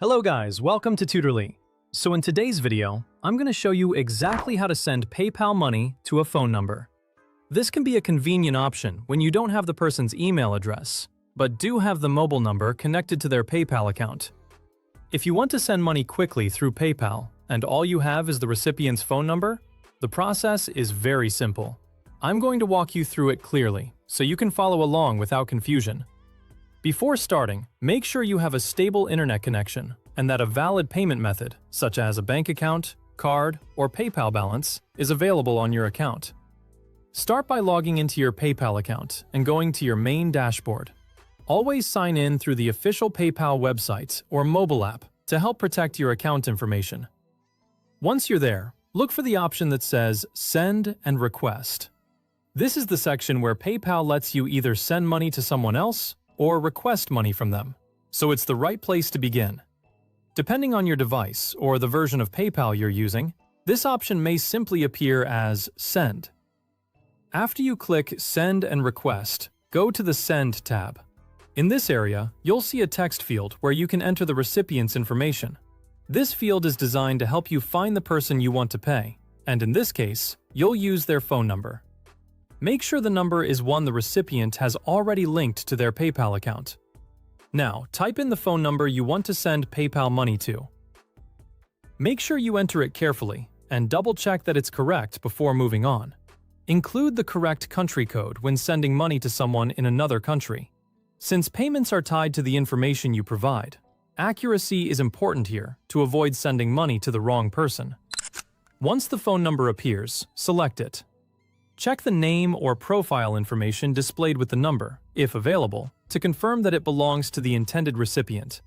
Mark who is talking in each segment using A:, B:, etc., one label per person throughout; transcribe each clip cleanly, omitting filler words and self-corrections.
A: Hello guys, welcome to Tutorly. So in today's video, I'm going to show you exactly how to send PayPal money to a phone number. This can be a convenient option when you don't have the person's email address, but do have the mobile number connected to their PayPal account. If you want to send money quickly through PayPal, and all you have is the recipient's phone number, the process is very simple. I'm going to walk you through it clearly, so you can follow along without confusion. Before starting, make sure you have a stable internet connection and that a valid payment method, such as a bank account, card, or PayPal balance, is available on your account. Start by logging into your PayPal account and going to your main dashboard. Always sign in through the official PayPal website or mobile app to help protect your account information. Once you're there, look for the option that says Send and Request. This is the section where PayPal lets you either send money to someone else or request money from them, so it's the right place to begin. Depending on your device or the version of PayPal you're using, this option may simply appear as Send. After you click Send and Request, go to the Send tab. In this area, you'll see a text field where you can enter the recipient's information. This field is designed to help you find the person you want to pay, and in this case, you'll use their phone number. Make sure the number is one the recipient has already linked to their PayPal account. Now, type in the phone number you want to send PayPal money to. Make sure you enter it carefully and double-check that it's correct before moving on. Include the correct country code when sending money to someone in another country. Since payments are tied to the information you provide, accuracy is important here to avoid sending money to the wrong person. Once the phone number appears, select it. Check the name or profile information displayed with the number, if available, to confirm that it belongs to the intended recipient.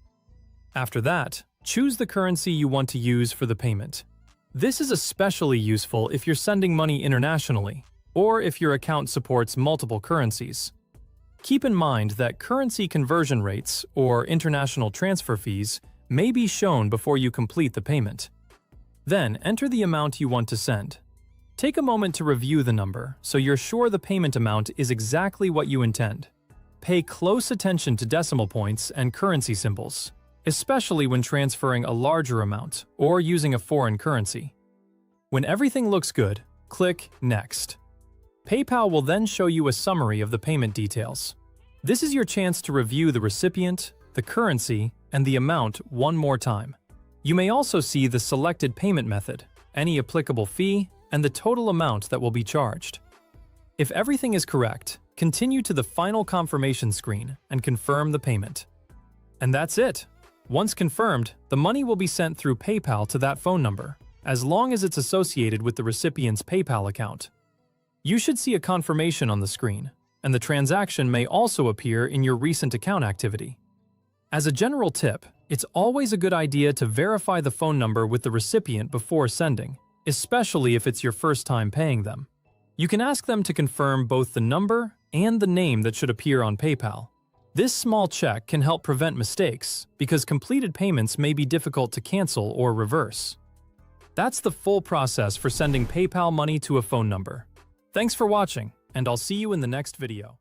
A: After that, choose the currency you want to use for the payment. This is especially useful if you're sending money internationally, or if your account supports multiple currencies. Keep in mind that currency conversion rates, or international transfer fees, may be shown before you complete the payment. Then, enter the amount you want to send. Take a moment to review the number so you're sure the payment amount is exactly what you intend. Pay close attention to decimal points and currency symbols, especially when transferring a larger amount or using a foreign currency. When everything looks good, click Next. PayPal will then show you a summary of the payment details. This is your chance to review the recipient, the currency, and the amount one more time. You may also see the selected payment method, any applicable fee, and the total amount that will be charged. If everything is correct, continue to the final confirmation screen and confirm the payment. And that's it! Once confirmed, the money will be sent through PayPal to that phone number, as long as it's associated with the recipient's PayPal account. You should see a confirmation on the screen, and the transaction may also appear in your recent account activity. As a general tip, it's always a good idea to verify the phone number with the recipient before sending, especially if it's your first time paying them. You can ask them to confirm both the number and the name that should appear on PayPal. This small check can help prevent mistakes because completed payments may be difficult to cancel or reverse. That's the full process for sending PayPal money to a phone number. Thanks for watching, and I'll see you in the next video.